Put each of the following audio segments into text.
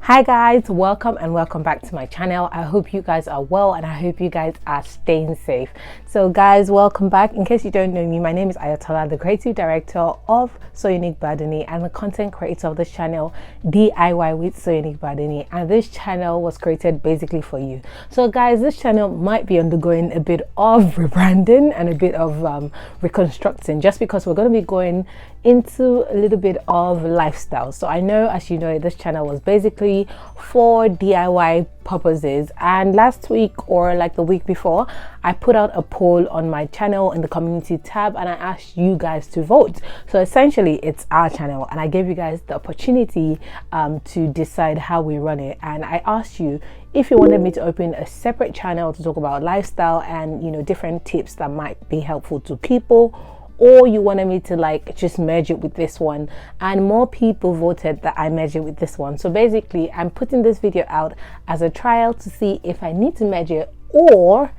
Hi guys, welcome and welcome back to my channel. I hope you guys are well and I hope you guys are staying safe. So guys, welcome back. In case you don't know me, my name is Ayatollah, the creative director of So Unique Baduni and the content creator of this channel, DIY with So Unique Baduni, and this channel was created basically for you. So guys, this channel might be undergoing a bit of rebranding and a bit of reconstructing, just because we're going to be going into a little bit of lifestyle. So I know, as you know, this channel was basically for DIY purposes, and last week or like the week before, I put out a poll on my channel in the community tab and I asked you guys to vote. So essentially it's our channel and I gave you guys the opportunity to decide how we run it, and I asked you if you wanted me to open a separate channel to talk about lifestyle and, you know, different tips that might be helpful to people, or you wanted me to like just merge it with this one. And more people voted that I merge it with this one. So basically I'm putting this video out as a trial to see if I need to merge it or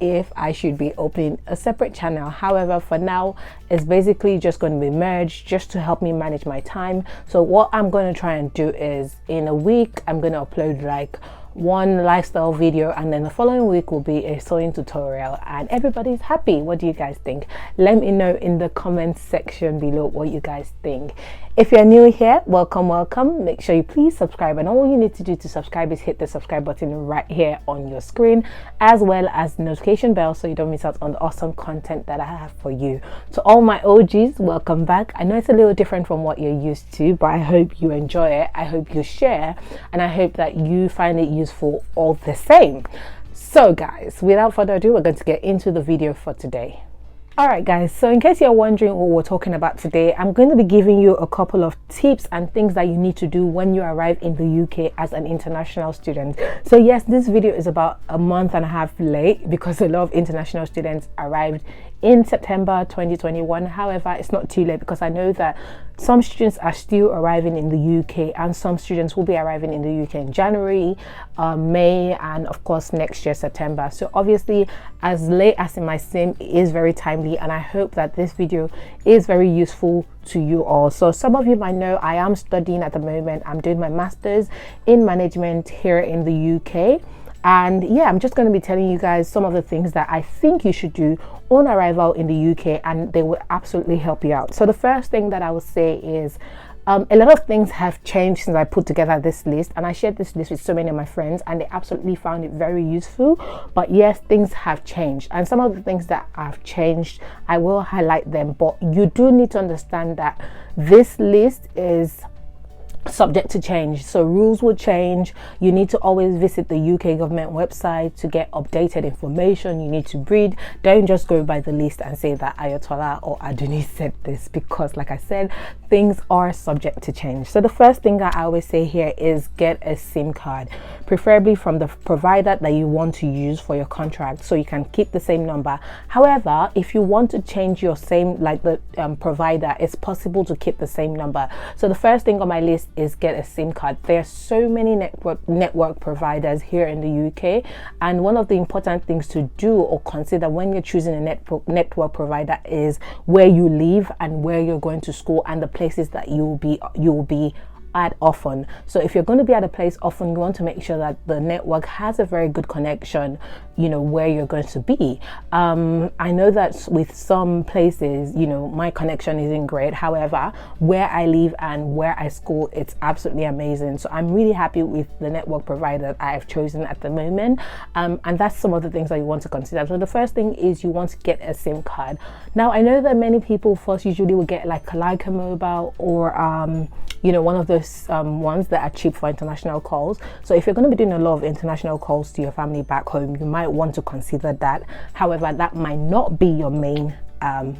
if I should be opening a separate channel. However, for now it's basically just going to be merged just to help me manage my time. So what I'm going to try and do is in a week I'm going to upload like one lifestyle video, and then the following week will be a sewing tutorial, and everybody's happy. What do you guys think? Let me know in the comments section below what you guys think. If you're new here, welcome. Make sure you please subscribe, and all you need to do to subscribe is hit the subscribe button right here on your screen, as well as the notification bell so you don't miss out on the awesome content that I have for you. To all my OGs, welcome back. I know it's a little different from what you're used to, but I hope you enjoy it, I hope you share, and I hope that you find it useful all the same. So guys, without further ado, we're going to get into the video for today. Alright guys, so in case you're wondering what we're talking about today, I'm going to be giving you a couple of tips and things that you need to do when you arrive in the UK as an international student. So yes, this video is about a month and a half late because a lot of international students arrived in September 2021. However, it's not too late because I know that some students are still arriving in the UK and some students will be arriving in the UK in January, May, and of course next year September. So obviously, as late as it might seem, it is very timely, and I hope that this video is very useful to you all. So some of you might know I am studying at the moment. I'm doing my master's in management here in the UK. And yeah, I'm just going to be telling you guys some of the things that I think you should do on arrival in the UK, and they will absolutely help you out. So the first thing that I would say is a lot of things have changed since I put together this list, and I shared this list with so many of my friends and they absolutely found it very useful. But yes, things have changed, and some of the things that have changed, I will highlight them, but you do need to understand that this list is subject to change, so rules will change. You need to always visit the UK government website to get updated information. You need to read. Don't just go by the list and say that Ayatollah or Aduni said this, because like I said, things are subject to change. So the first thing that I always say here is get a SIM card, preferably from the provider that you want to use for your contract, so you can keep the same number. However, if you want to change your same, like the provider, it's possible to keep the same number. So the first thing on my list is get a SIM card. There are so many network providers here in the UK, and one of the important things to do or consider when you're choosing a network provider is where you live and where you're going to school and the places that you will be at often. So if you're going to be at a place often, you want to make sure that the network has a very good connection, you know, where you're going to be. I know that with some places, you know, my connection isn't great. However, where I live and where I school, it's absolutely amazing. So I'm really happy with the network provider that I have chosen at the moment. And that's some of the things that you want to consider. So the first thing is you want to get a SIM card. Now, I know that many people first usually will get like a mobile or you know, one of those ones that are cheap for international calls. So if you're going to be doing a lot of international calls to your family back home, you might want to consider that. However, that might not be your main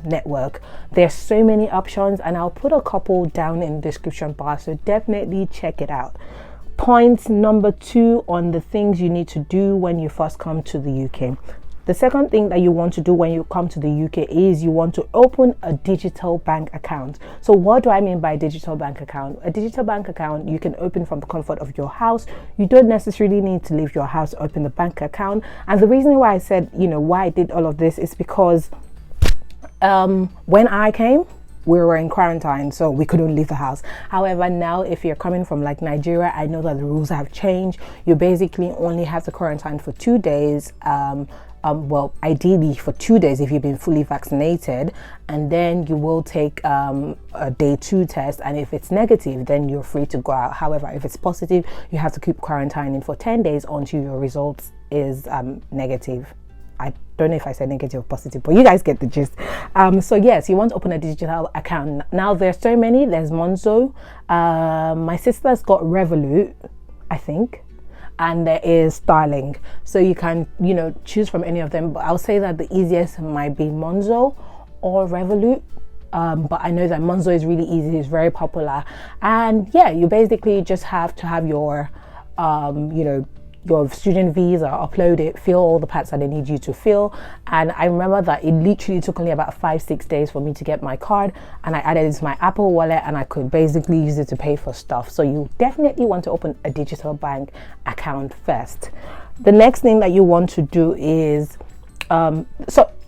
network. There's so many options, and I'll put a couple down in the description bar, so definitely check it out. Point number 2 on the things you need to do when you first come to the UK. The second thing that you want to do when you come to the UK is you want to open a digital bank account. So what do I mean by digital bank account? A digital bank account you can open from the comfort of your house. You don't necessarily need to leave your house to open the bank account. And the reason why I said, you know, why I did all of this is because when I came, we were in quarantine, so we couldn't leave the house. However, now if you're coming from like Nigeria, I know that the rules have changed. You basically only have to quarantine for 2 days. Well, ideally for 2 days if you've been fully vaccinated, and then you will take a day 2 test, and if it's negative, then you're free to go out. However, if it's positive, you have to keep quarantining for 10 days until your results is negative. I don't know if I said negative or positive, but you guys get the gist. So yes, you want to open a digital account. Now there's so many. There's Monzo. My sister's got Revolut, I think. And there is Starling. So you can, choose from any of them. But I'll say that the easiest might be Monzo or Revolut. But I know that Monzo is really easy. It's very popular. And yeah, you basically just have to have your, your student visa, upload it, fill all the parts that they need you to fill. And I remember that it literally took only about 5-6 days for me to get my card, and I added it to my Apple wallet, and I could basically use it to pay for stuff. So you definitely want to open a digital bank account first. The next thing that you want to do is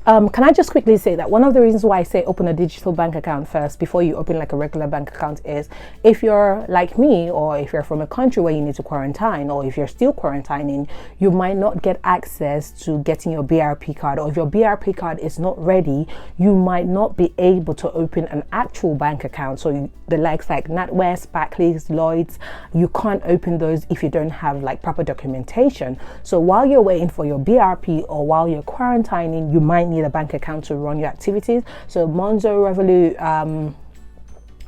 can I just quickly say that one of the reasons why I say open a digital bank account first before you open like a regular bank account is if you're like me, or if you're from a country where you need to quarantine, or if you're still quarantining, you might not get access to getting your BRP card, or if your BRP card is not ready, you might not be able to open an actual bank account. So the likes like NatWest, Barclays, Lloyds, you can't open those if you don't have like proper documentation. So while you're waiting for your BRP, or while you're quarantining, you might need a bank account to run your activities. So Monzo, Revolut,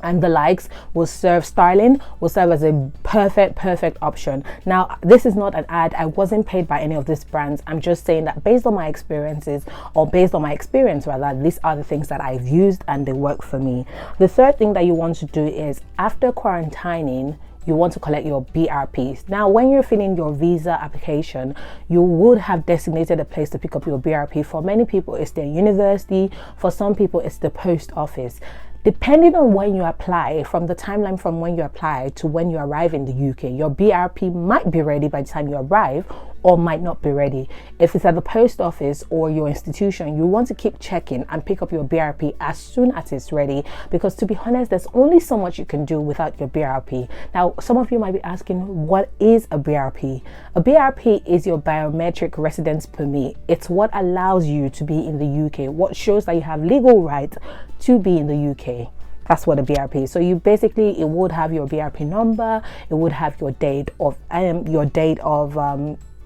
and the likes will serve. Starling will serve as a perfect option. Now, this is not an ad. I wasn't paid by any of these brands. I'm just saying that based on my experiences, or based on my experience rather, these are the things that I've used and they work for me. The third thing that you want to do is after quarantining, you want to collect your BRPs. Now, when you're filling your visa application, you would have designated a place to pick up your BRP. For many people, it's their university. For some people, it's the post office. Depending on when you apply, from the timeline from when you apply to when you arrive in the UK, your BRP might be ready by the time you arrive, or might not be ready. If it's at the post office or your institution, you want to keep checking and pick up your BRP as soon as it's ready, because to be honest, there's only so much you can do without your BRP. Now, some of you might be asking, what is a BRP? A BRP is your biometric residence permit. It's what allows you to be in the UK, what shows that you have legal right to be in the UK. That's what a BRP is. So you basically, it would have your BRP number, it would have your date of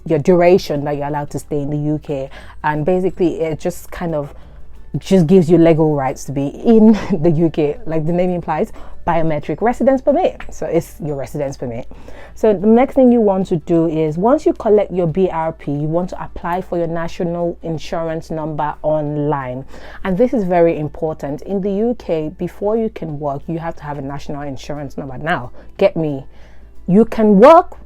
your duration that you're allowed to stay in the UK, and basically it just gives you legal rights to be in the UK, like the name implies, biometric residence permit. So it's your residence permit. So the next thing you want to do is, once you collect your BRP, you want to apply for your national insurance number online. And this is very important. In the UK, before you can work, you have to have a national insurance number. Now, get me, you can work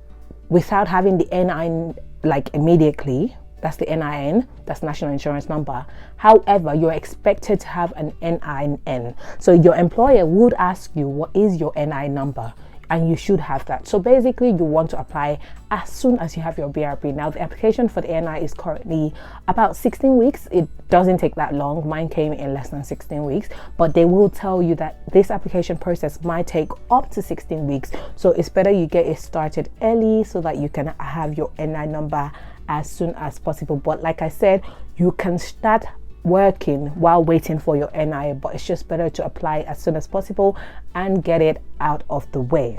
without having the NI like immediately. That's the NIN, that's national insurance number. However, you're expected to have an NIN. So your employer would ask you, what is your NI number? And you should have that. So basically, you want to apply as soon as you have your BRP. Now, the application for the NI is currently about 16 weeks. It doesn't take that long. Mine came in less than 16 weeks, but they will tell you that this application process might take up to 16 weeks. So it's better you get it started early so that you can have your NI number as soon as possible. But like I said, you can start working while waiting for your NI, but it's just better to apply as soon as possible and get it out of the way.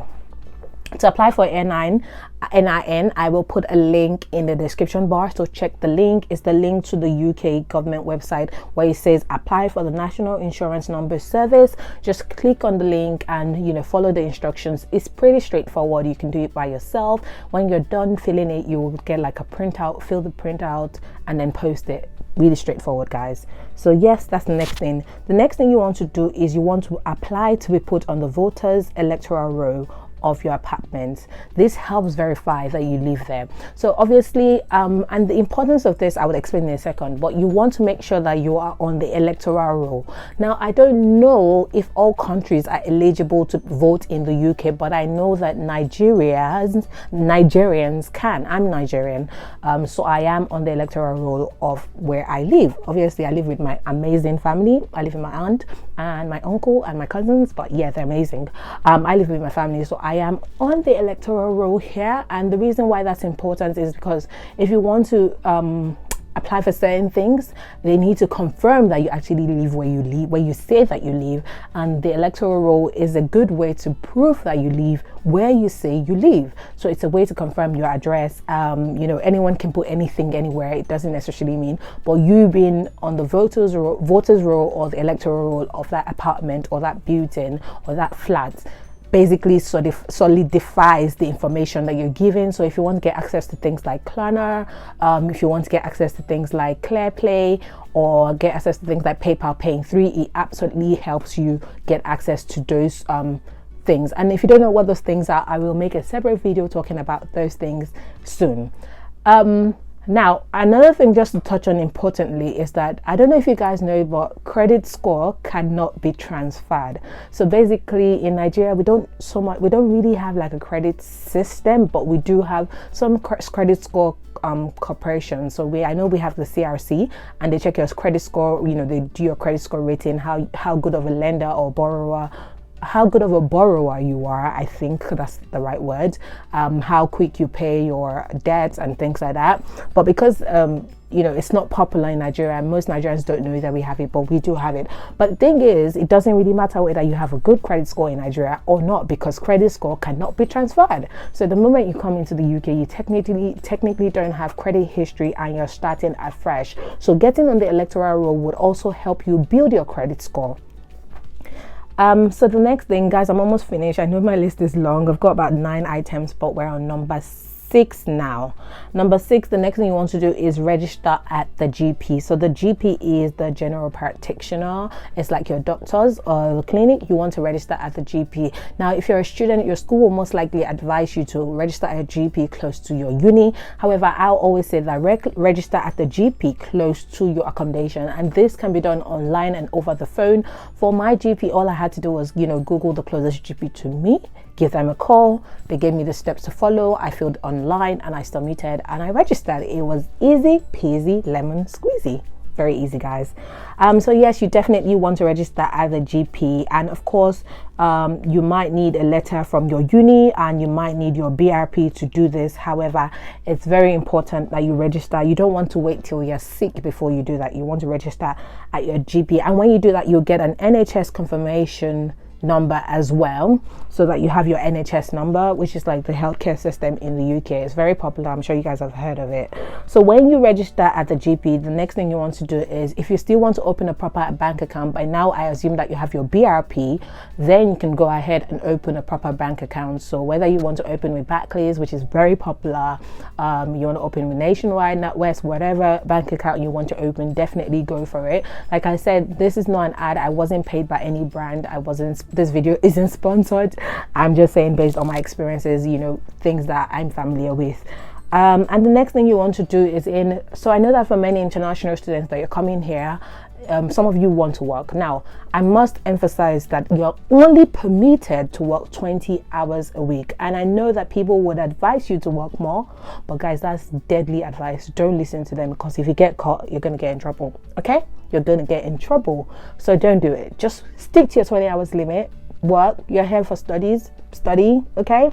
To apply for NIN, I will put a link in the description bar, so check the link. It's the link to the UK government website where it says apply for the National Insurance Number Service. Just click on the link and follow the instructions. It's pretty straightforward. You can do it by yourself. When you're done filling it, you will get like a printout, fill the printout and then post it. Really straightforward, guys. So yes, that's the next thing. The next thing you want to do is you want to apply to be put on the voters electoral roll of your apartment. This helps verify that you live there. So obviously, and the importance of this I will explain in a second, but you want to make sure that you are on the electoral roll. Now, I don't know if all countries are eligible to vote in the UK, but I know that Nigerians can. I'm Nigerian, so I am on the electoral roll of where I live. Obviously, I live with my amazing family. I live with my aunt and my uncle and my cousins, but yeah, they're amazing. I live with my family, so I am on the electoral roll here. And the reason why that's important is because if you want to apply for certain things, they need to confirm that you actually live where you live, where you say that you live, and the electoral roll is a good way to prove that you live where you say you live. So it's a way to confirm your address. You know, anyone can put anything anywhere. It doesn't necessarily mean, but you being on the voters roll or the electoral roll of that apartment or that building or that flat basically solidifies the information that you're given. So if you want to get access to things like Klarna, if you want to get access to things like ClearPlay, or get access to things like PayPal Paying 3, it absolutely helps you get access to those things. And if you don't know what those things are, I will make a separate video talking about those things soon. Now, another thing just to touch on importantly is that, I don't know if you guys know, but credit score cannot be transferred. So basically in Nigeria, we don't really have like a credit system, but we do have some credit score corporations. So I know we have the CRC, and they check your credit score. You know, they do your credit score rating, how good of a lender or borrower, how good of a borrower you are, I think that's the right word, how quick you pay your debts and things like that. But because you know, it's not popular in Nigeria, most Nigerians don't know that we have it, but we do have it. But the thing is, it doesn't really matter whether you have a good credit score in Nigeria or not, because credit score cannot be transferred. So the moment you come into the UK, you technically don't have credit history and you're starting afresh. So getting on the electoral roll would also help you build your credit score. So the next thing, guys, I'm almost finished. I know my list is long. I've got about 9 items, but we're on number 6 now. Number 6, the next thing you want to do is register at the GP. So the GP is the general practitioner. It's like your doctors or the clinic. You want to register at the GP. Now, if you're a student, your school will most likely advise you to register at a GP close to your uni. However, I'll always say that register at the GP close to your accommodation, and this can be done online and over the phone. For my GP, all I had to do was, you know, Google the closest GP to me, give them a call. They gave me the steps to follow. I filled online and I submitted and I registered. It was easy peasy lemon squeezy. Very easy, guys. So yes, you definitely want to register at the GP, and of course you might need a letter from your uni and you might need your BRP to do this. However, it's very important that you register. You don't want to wait till you're sick before you do that. You want to register at your GP, and when you do that, you'll get an NHS confirmation number as well, so that you have your NHS number, which is like the healthcare system in the UK. It's very popular. I'm sure you guys have heard of it. So when you register at the GP, the next thing you want to do is, if you still want to open a proper bank account, by now I assume that you have your BRP, then you can go ahead and open a proper bank account. So whether you want to open with Barclays, which is very popular, you want to open with Nationwide, NatWest, whatever bank account you want to open, definitely go for it. Like I said, this is not an ad. I wasn't paid by any brand. This video isn't sponsored. I'm just saying based on my experiences, you know, things that I'm familiar with. And the next thing you want to do is so I know that for many international students that you're coming here, some of you want to work. Now, I must emphasize that you're only permitted to work 20 hours a week. And I know that people would advise you to work more, but guys, that's deadly advice. Don't listen to them, because if you get caught, you're going to get in trouble. Okay? You're going to get in trouble. So don't do it. Just stick to your 20 hours limit. Work. You're here for study. Okay?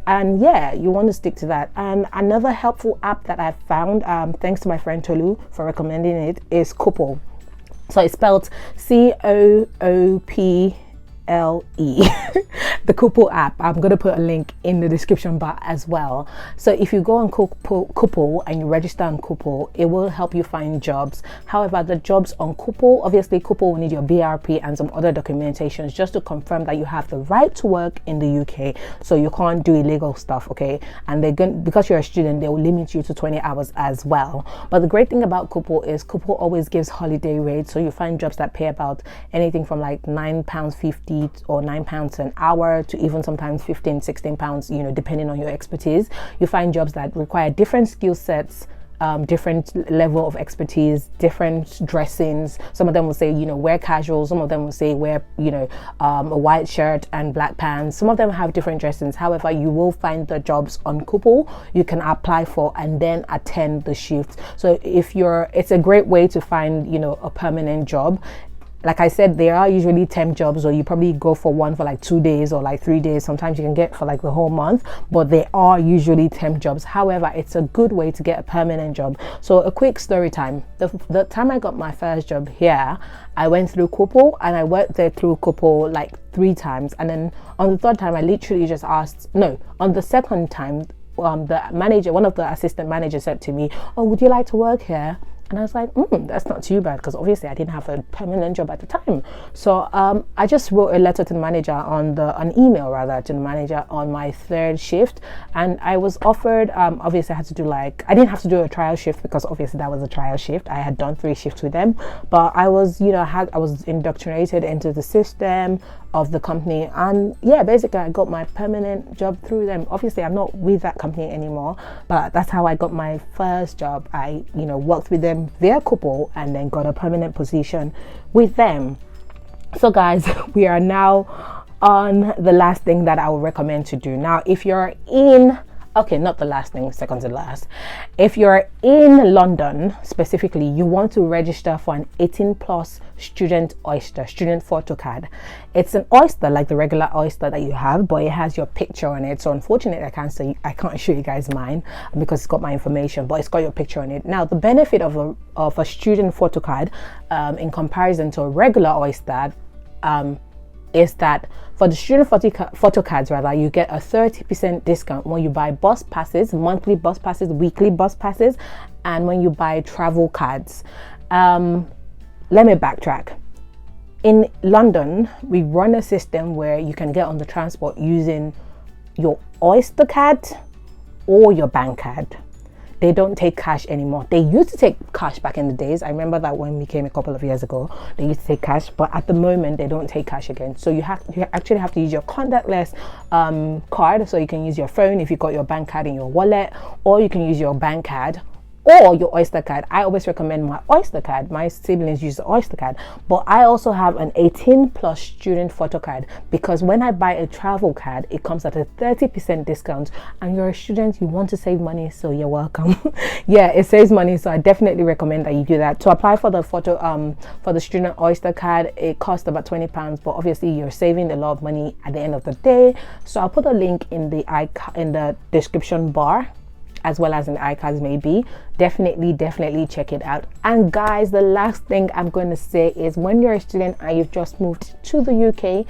And yeah, you want to stick to that. And another helpful app that I've found, thanks to my friend Tolu for recommending it, is Couple. So it's spelled COOPLE. The Couple app. I'm going to put a link in the description bar as well. So if you go on Couple and you register on Couple, it will help you find jobs. However, the jobs on Couple, obviously Couple will need your BRP and some other documentations just to confirm that you have the right to work in the UK. So you can't do illegal stuff, okay? And because you're a student, they will limit you to 20 hours as well. But the great thing about Couple is Couple always gives holiday rates. So you find jobs that pay about anything from like £9.50 or £9 an hour. 4 to even sometimes 15-16 pounds, you know, depending on your expertise. You find jobs that require different skill sets, different level of expertise, different dressings. Some of them will say, you know, wear casual. Some of them will say wear, you know, a white shirt and black pants. Some of them have different dressings. However, you will find the jobs on Couple you can apply for and then attend the shifts. So it's a great way to find, you know, a permanent job. Like I said, there are usually temp jobs, or you probably go for one for like 2 days or like 3 days. Sometimes you can get for like the whole month, but they are usually temp jobs. However, it's a good way to get a permanent job. So a quick story time. The time I got my first job here, I went through Couple and I worked there through Couple like 3 times. And then on the third time, I literally just asked, no, on the second time, the manager, one of the assistant managers said to me, oh, would you like to work here? And I was like, that's not too bad, because obviously I didn't have a permanent job at the time. So I just wrote a letter to the manager an email rather to the manager on my 3rd shift, and I was offered. Obviously, I had to do I didn't have to do a trial shift, because obviously that was a trial shift. I had done 3 shifts with them, but I was, you know, I was indoctrinated into the system of the company, and yeah, basically I got my permanent job through them. Obviously I'm not with that company anymore, but that's how I got my first job. I, you know, worked with them via Couple and then got a permanent position with them. So guys, we are now on the last thing that I would recommend to do. Now, if you're in not the last thing, second to last. If you're in London specifically, you want to register for an 18+ student photo card. It's an Oyster, like the regular Oyster that you have, but it has your picture on it. So unfortunately, I can't show you guys mine because it's got my information, but it's got your picture on it. Now, the benefit of a student photo card in comparison to a regular Oyster is that for the student photo cards, rather, you get a 30% discount when you buy bus passes, monthly bus passes, weekly bus passes, and when you buy travel cards. Let me backtrack. In London, we run a system where you can get on the transport using your Oyster card or your bank card. They don't take cash anymore. They used to take cash back in the days. I remember that when we came a couple of years ago, they used to take cash, but at the moment they don't take cash again. So you actually have to use your contactless card. So you can use your phone if you got your bank card in your wallet, or you can use your bank card or your Oyster card. I always recommend my Oyster card. My siblings use the Oyster card, but I also have an 18+ student photo card, because when I buy a travel card, it comes at a 30% discount, and you're a student, you want to save money, so you're welcome. Yeah, it saves money, so I definitely recommend that you do that. To apply for the for the student Oyster card, it costs about £20, but obviously you're saving a lot of money at the end of the day. So I'll put a link in the description bar, as well as in the iCards maybe. Definitely check it out. And guys, the last thing I'm going to say is, when you're a student and you've just moved to the UK,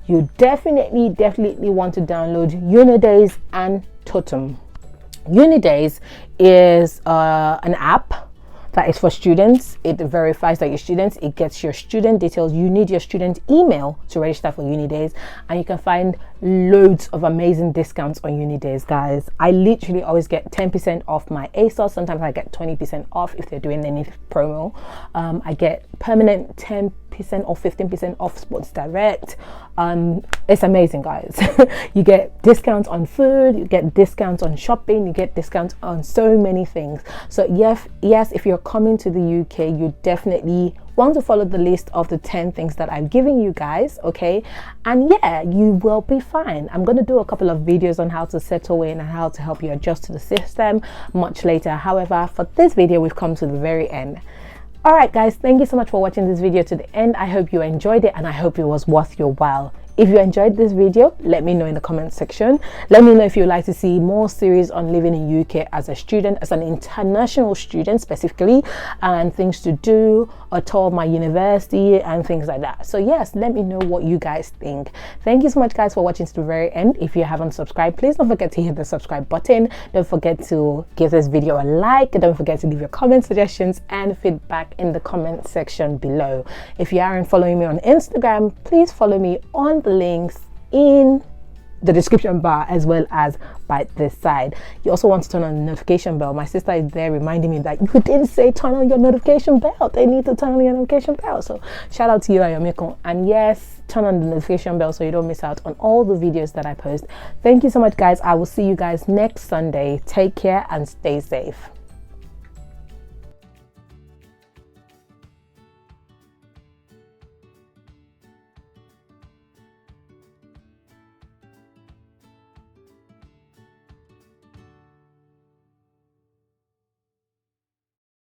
you definitely want to download Unidays and Totem. Unidays is an app that is for students. It verifies that you're students. It gets your student details. You need your student email to register for Unidays, and you can find loads of amazing discounts on Unidays, guys. I literally always get 10% off my ASOS. Sometimes I get 20% off if they're doing any promo. I get permanent 10% or 15% off Sports Direct. It's amazing, guys. You get discounts on food, you get discounts on shopping, you get discounts on so many things. So yes, if you're coming to the UK, you definitely want to follow the list of the 10 things that I've given you guys, okay? And yeah, you will be fine. I'm going to do a couple of videos on how to settle in and how to help you adjust to the system much later. However, for this video, we've come to the very end. All right, guys, thank you so much for watching this video to the end. I hope you enjoyed it, and I hope it was worth your while. If you enjoyed this video, let me know in the comment section. Let me know if you'd like to see more series on living in UK as a student, as an international student specifically, and things to do, a tour of my university and things like that. So yes, let me know what you guys think. Thank you so much, guys, for watching to the very end. If you haven't subscribed, please don't forget to hit the subscribe button. Don't forget to give this video a like. Don't forget to leave your comment suggestions and feedback in the comment section below. If you aren't following me on Instagram, please follow me on the links in the description bar as well as by this side. You also want to turn on the notification bell. My sister is there reminding me that you didn't say turn on your notification bell. They need to turn on your notification bell. So shout out to you, Ayomiko. And yes, turn on the notification bell so you don't miss out on all the videos that I post. Thank you so much, guys. I will see you guys next Sunday. Take care and stay safe.